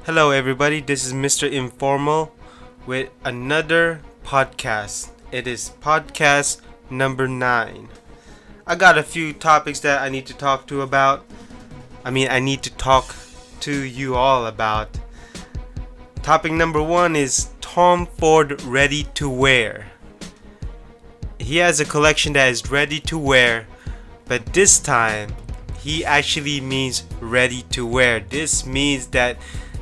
Hello, everybody. This is Mr. Informal with another podcast. It is podcast number 9. I got a few topics that I need to talk to about. I need to talk to you all about. Topic number 1 is Tom Ford ready to wear. He has a collection that is ready to wear, but this time he actually means ready to wear. This means that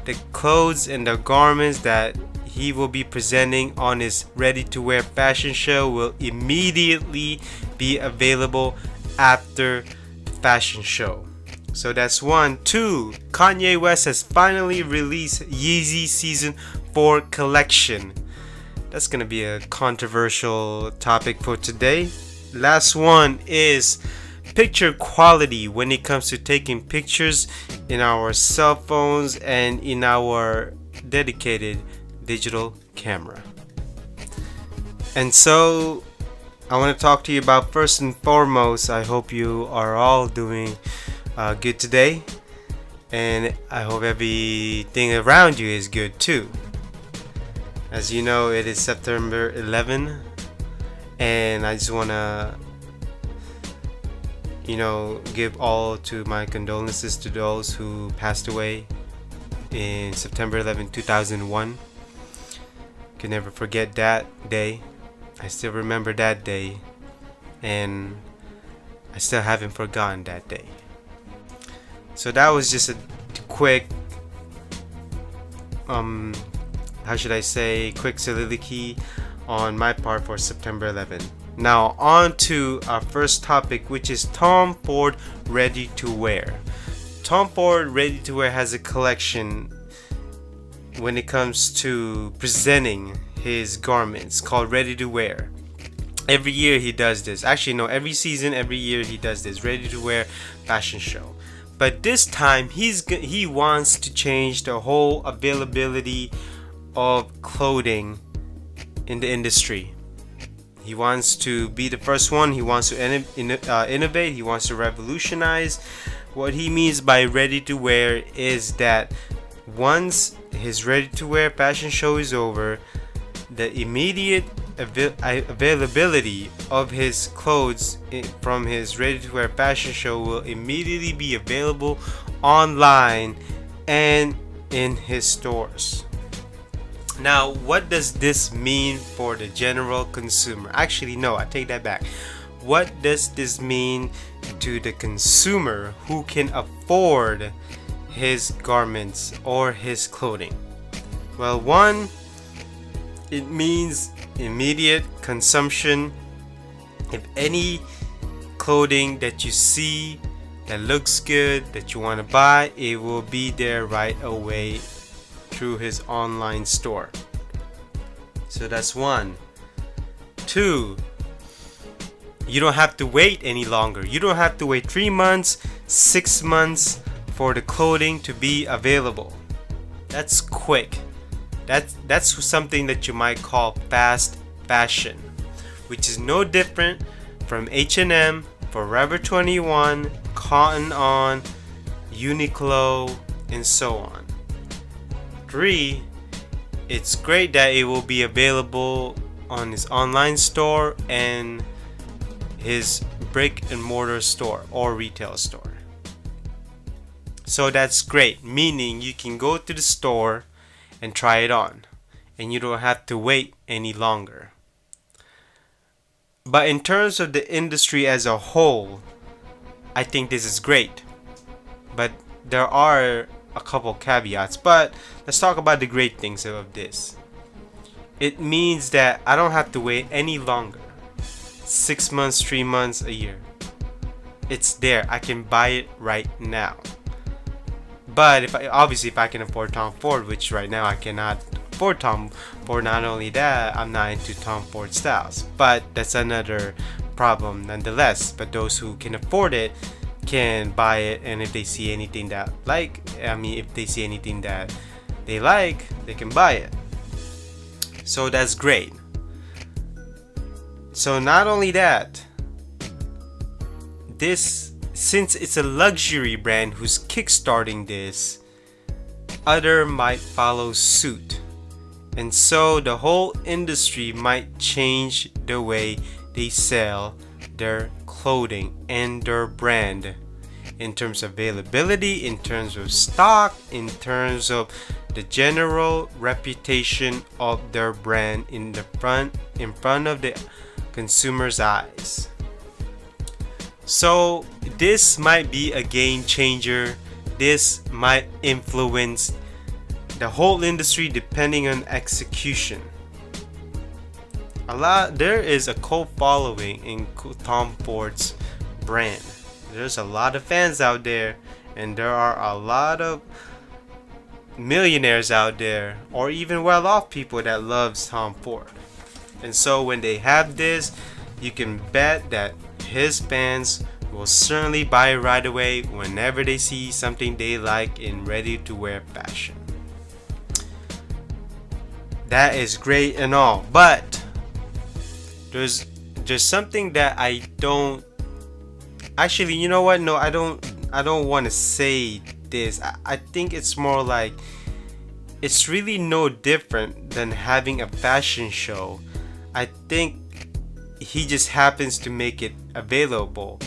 the clothes and the garments that he will be presenting on his ready to wear fashion show will immediately be available after the fashion show. So that's 1. 2. Kanye West has finally released Yeezy Season 4 collection. That's gonna be a controversial topic for today. Last one is picture quality when it comes to taking pictures in our cell phones and in our dedicated digital camera. And so I want to talk to you about, first and foremost, I hope you are all doing good today, and I hope everything around you is good too. As you know, it is September 11, and I just want to give all to my condolences to those who passed away in September 11, 2001. Can never forget that day. I still remember that day, and I still haven't forgotten that day. So that was just a quick, quick soliloquy on my part for September 11. Now on to our first topic, which is Tom Ford ready to wear. Tom Ford ready to wear has a collection when it comes to presenting his garments called ready to wear. Every year he does this. Actually, no, every season, every year he does this ready to wear fashion show. But this time he wants to change the whole availability of clothing in the industry. He wants to be the first one. He wants to innovate. He wants to revolutionize. What he means by ready to wear is that once his ready to wear fashion show is over, the immediate availability of his clothes from his ready to wear fashion show will immediately be available online and in his stores. Now, what does this mean for the general consumer? Actually, no, I take that back. What does this mean to the consumer who can afford his garments or his clothing? Well, 1, it means immediate consumption. If any clothing that you see that looks good, that you want to buy, it will be there right away through his online store. So that's 1. 2, you don't have to wait any longer. You don't have to wait 3 months, 6 months for the clothing to be available. That's quick. That's something that you might call fast fashion, which is no different from H&M, Forever 21, Cotton On, Uniqlo, and so on. 3, it's great that it will be available on his online store and his brick and mortar store or retail store. So that's great, meaning you can go to the store and try it on, and you don't have to wait any longer. But in terms of the industry as a whole, I think this is great. But there are a couple caveats, but let's talk about the great things of this. It means that I don't have to wait any longer. 6 months, 3 months, a year. It's there. I can buy it right now. But if I can afford Tom Ford, which right now I cannot afford Tom Ford. Not only that, I'm not into Tom Ford styles, but that's another problem nonetheless. But those who can afford it can buy it, and if they see anything that if they see anything that they like, they can buy it. So that's great. So not only that, this, since it's a luxury brand who's kickstarting this, other might follow suit. And so the whole industry might change the way they sell their clothing and their brand, in terms of availability, in terms of stock, in terms of the general reputation of their brand in front of the consumer's eyes. So this might be a game changer. This might influence the whole industry depending on execution. There is a cult following in Tom Ford's brand. There's a lot of fans out there, and there are a lot of millionaires out there, or even well-off people that loves Tom Ford. And so when they have this, you can bet that his fans will certainly buy it right away whenever they see something they like in ready-to-wear fashion. That is great and all, but there's something that I don't actually, you know what? No, I don't want to say this. I think it's more like it's really no different than having a fashion show. I think he just happens to make it available.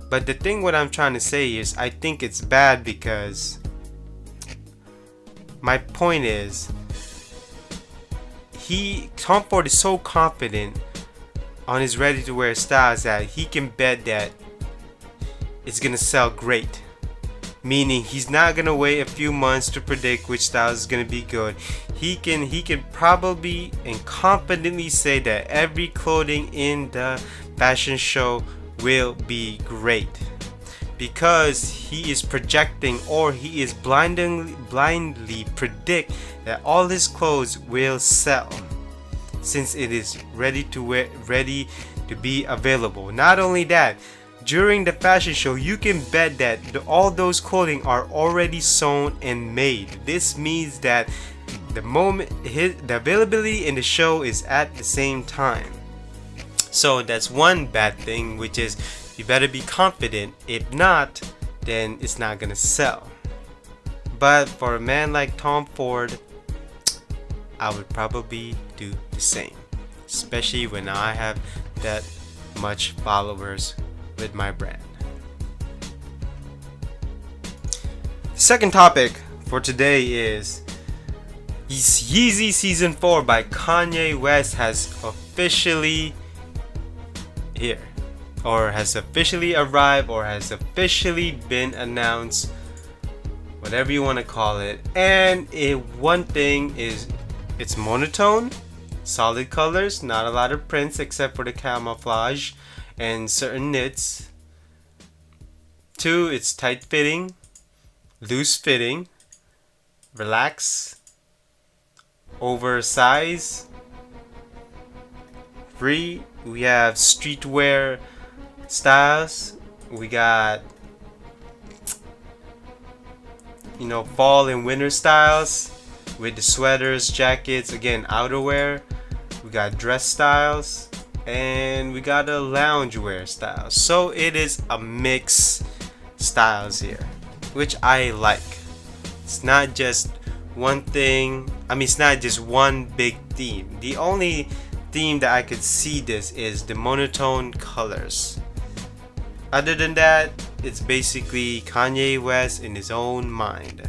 But the thing what I'm trying to say is I think it's bad because my point is Tom Ford is so confident on his ready-to-wear styles that he can bet that it's gonna sell great. Meaning he's not gonna wait a few months to predict which style is gonna be good. He can probably and confidently say that every clothing in the fashion show will be great, because he is projecting, or he is blindly predict that all his clothes will sell, since it is ready to be available. Not only that, during the fashion show, you can bet that all those clothing are already sewn and made. This means that the availability in the show is at the same time. So that's one bad thing, which is you better be confident. If not, then it's not gonna sell. But for a man like Tom Ford, I would probably do the same, especially when I have that much followers with my brand. Second topic for today is Yeezy Season 4 by Kanye West has officially here, or has officially arrived, or has officially been announced, whatever you want to call it. And one thing is, it's monotone, solid colors, not a lot of prints except for the camouflage and certain knits. 2, it's tight fitting, loose fitting, relax, oversize. 3, we have streetwear styles. We got, fall and winter styles with the sweaters, jackets, again, outerwear. We got dress styles, and we got a loungewear style. So it is a mix styles here, which I like. It's not just one thing. It's not just one big theme. The only theme that I could see this is the monotone colors. Other than that, it's basically Kanye West in his own mind.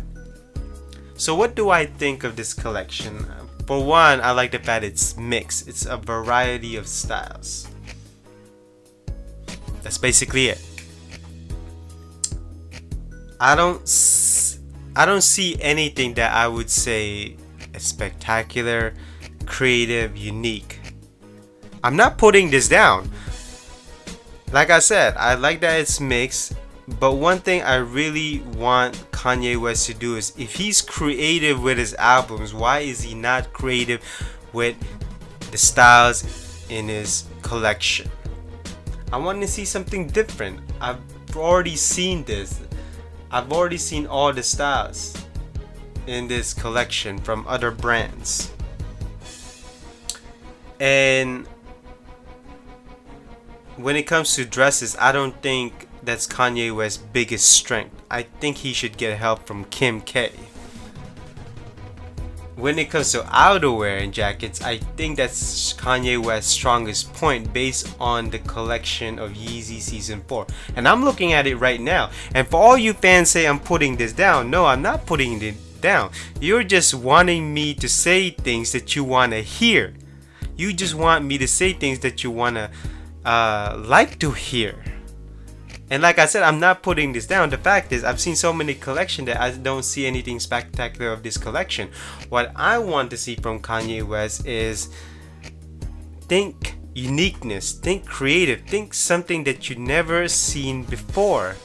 So what do I think of this collection? For one, I like the fact it's mixed. It's a variety of styles. That's basically it. I don't see anything that I would say is spectacular, creative, unique. I'm not putting this down. Like I said, I like that it's mixed. But one thing I really want Kanye West to do is, if he's creative with his albums, why is he not creative with the styles in his collection? I want to see something different. I've already seen this. I've already seen all the styles in this collection from other brands. And when it comes to dresses, I don't think that's Kanye West's biggest strength. I think he should get help from Kim K. when it comes to outerwear and jackets, I think that's Kanye West's strongest point based on the collection of Yeezy Season 4. And I'm looking at it right now. And for all you fans say I'm putting this down, no, I'm not putting it down. You're just wanting me to say things that you want to hear. You just want me to say things that you want to like to hear. And like I said, I'm not putting this down. The fact is, I've seen so many collections that I don't see anything spectacular of this collection. What I want to see from Kanye West is think uniqueness, think creative, think something that you never seen before.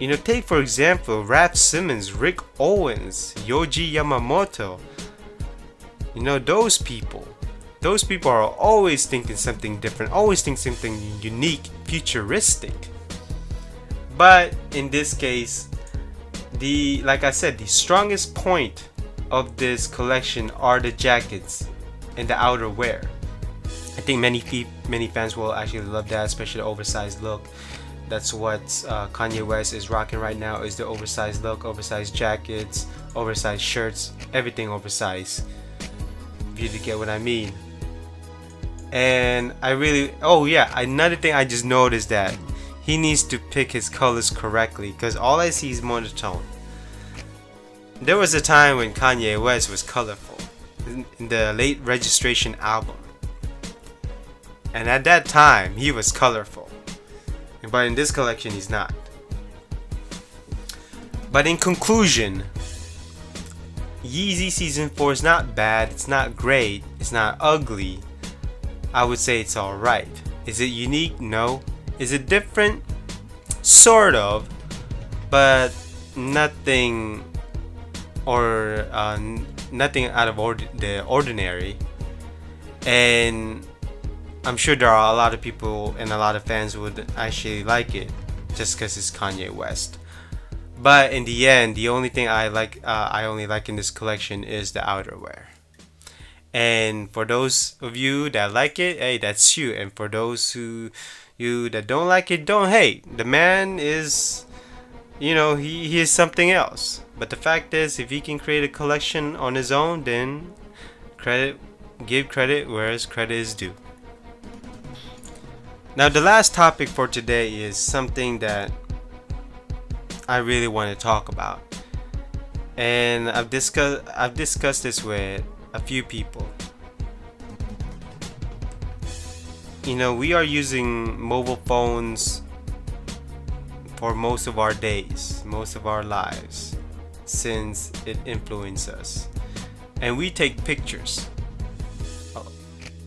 You know, take for example, Raf Simons, Rick Owens, Yohji Yamamoto. You know, those people are always thinking something different, always think something unique, futuristic. But in this case, like I said, the strongest point of this collection are the jackets and the outerwear. I think many fans will actually love that, especially the oversized look. That's what Kanye West is rocking right now, is the oversized look, oversized jackets, oversized shirts, everything oversized. If you get what I mean. And I really, oh yeah, another thing I just noticed that he needs to pick his colors correctly, because all I see is monotone. There was a time when Kanye West was colorful in the late Registration album, and at that time he was colorful, but in this collection he's not. But in conclusion, Yeezy Season 4 is not bad, it's not great, it's not ugly. I would say it's alright. Is it unique? No. Is it different? Sort of, but nothing nothing out of the ordinary. And I'm sure there are a lot of people and a lot of fans would actually like it just because it's Kanye West. But in the end, the only thing I only like in this collection is the outerwear. And for those of you that like it, hey, that's you. And for those you that don't like it, don't hate. The man is, you know, he is something else. But the fact is, if he can create a collection on his own, then give credit where credit is due. Now the last topic for today is something that I really want to talk about. And I've discussed this with a few people. You know, we are using mobile phones for most of our days, most of our lives, since it influenced us. And we take pictures,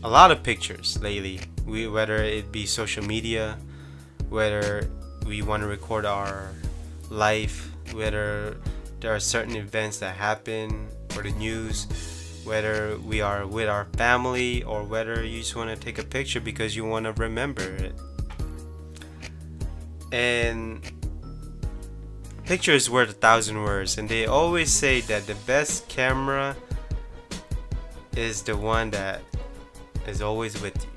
a lot of pictures lately. Whether it be social media, whether we want to record our life, whether there are certain events that happen or the news, whether we are with our family, or whether you just want to take a picture because you want to remember it. And picture is worth 1,000 words, and they always say that the best camera is the one that is always with you.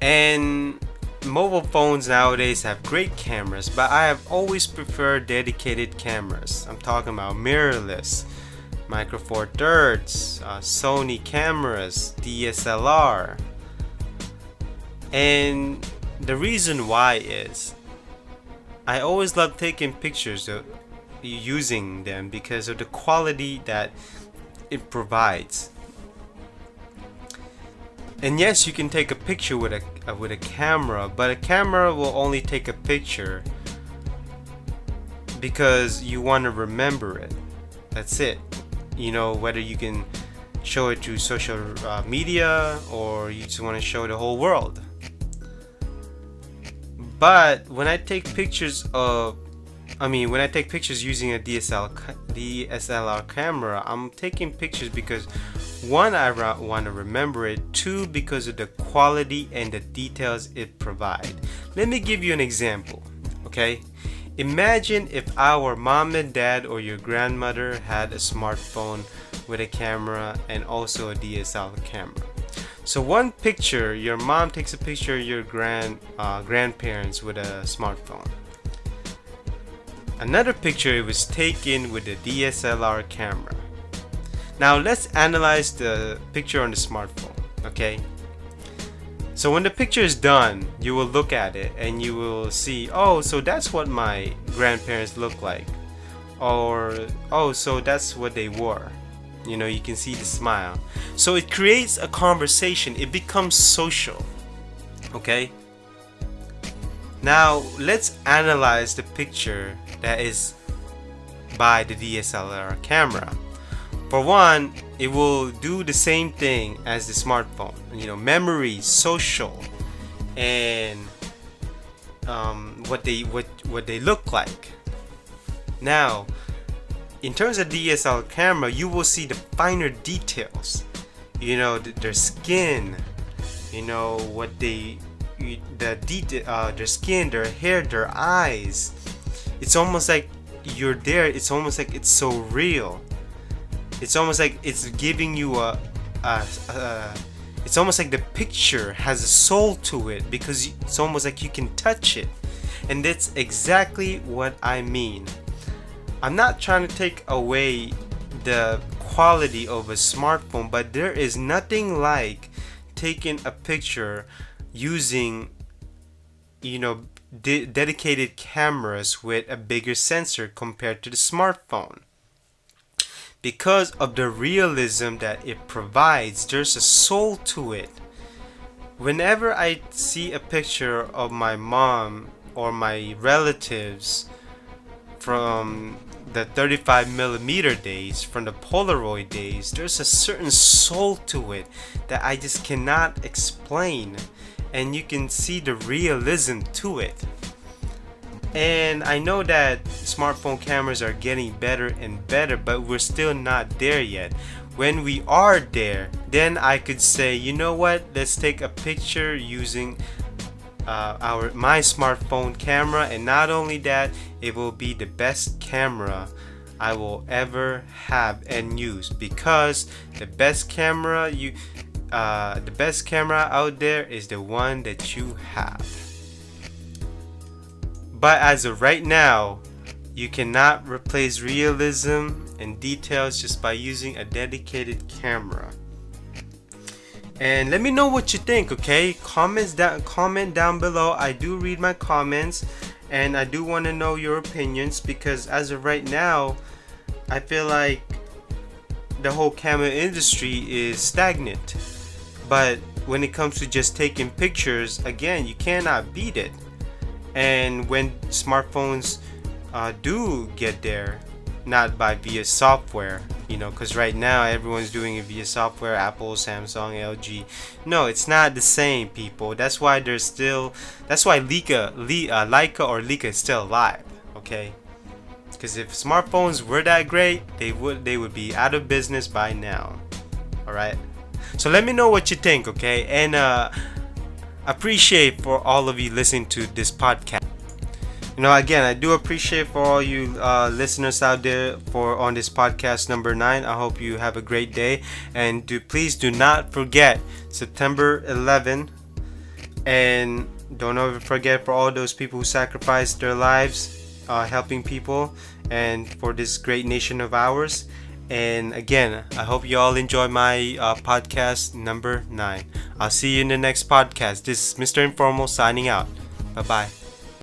And mobile phones nowadays have great cameras, but I have always preferred dedicated cameras. I'm talking about mirrorless, Micro Four Thirds, Sony cameras, DSLR. And the reason why is I always love taking pictures of using them because of the quality that it provides. And yes, you can take a picture with a camera, but a camera will only take a picture because you want to remember it. That's it. You know, whether you can show it to social media or you just want to show the whole world. But when I take pictures using a DSLR camera, I'm taking pictures because one, I want to remember it. Two, because of the quality and the details it provides. Let me give you an example, okay? Imagine if our mom and dad or your grandmother had a smartphone with a camera and also a DSLR camera. So one picture, your mom takes a picture of your grandparents with a smartphone. Another picture, it was taken with a DSLR camera. Now let's analyze the picture on the smartphone, okay? So when the picture is done, you will look at it and you will see, oh, so that's what my grandparents look like. Or, oh, so that's what they wore. You know, you can see the smile. So it creates a conversation. It becomes social, okay? Now let's analyze the picture that is by the DSLR camera. For one, it will do the same thing as the smartphone. You know, memory, social, and what they look like. Now, in terms of DSLR camera, you will see the finer details. You know, their skin. You know what their skin, their hair, their eyes. It's almost like you're there. It's almost like it's so real. It's almost like it's giving you it's almost like the picture has a soul to it, because it's almost like you can touch it. And that's exactly what I mean. I'm not trying to take away the quality of a smartphone, but there is nothing like taking a picture using, you know, dedicated cameras with a bigger sensor compared to the smartphone. Because of the realism that it provides, there's a soul to it. Whenever I see a picture of my mom or my relatives from the 35mm days, from the Polaroid days, there's a certain soul to it that I just cannot explain. And you can see the realism to it. And I know that smartphone cameras are getting better and better, but we're still not there yet. When we are there, then I could say, you know what, let's take a picture using my smartphone camera, and not only that, it will be the best camera I will ever have and use, because the best camera out there is the one that you have. But as of right now, you cannot replace realism and details just by using a dedicated camera. And let me know what you think, okay? Comment down below. I do read my comments, and I do want to know your opinions, because as of right now, I feel like the whole camera industry is stagnant. But when it comes to just taking pictures, again, you cannot beat it. And when smartphones do get there, not via software, you know, because right now everyone's doing it via software, Apple, Samsung, LG. No, it's not the same, people. That's why Leica or Leica is still alive, okay? Because if smartphones were that great, they would be out of business by now. All right. So let me know what you think, okay? And appreciate for all of you listening to this podcast. You know, again, I do appreciate for all you listeners out there on this podcast number 9. I hope you have a great day, and please do not forget September 11, and don't ever forget for all those people who sacrificed their lives helping people and for this great nation of ours. And again, I hope you all enjoy my podcast number 9. I'll see you in the next podcast. This is Mr. Informal signing out. Bye-bye.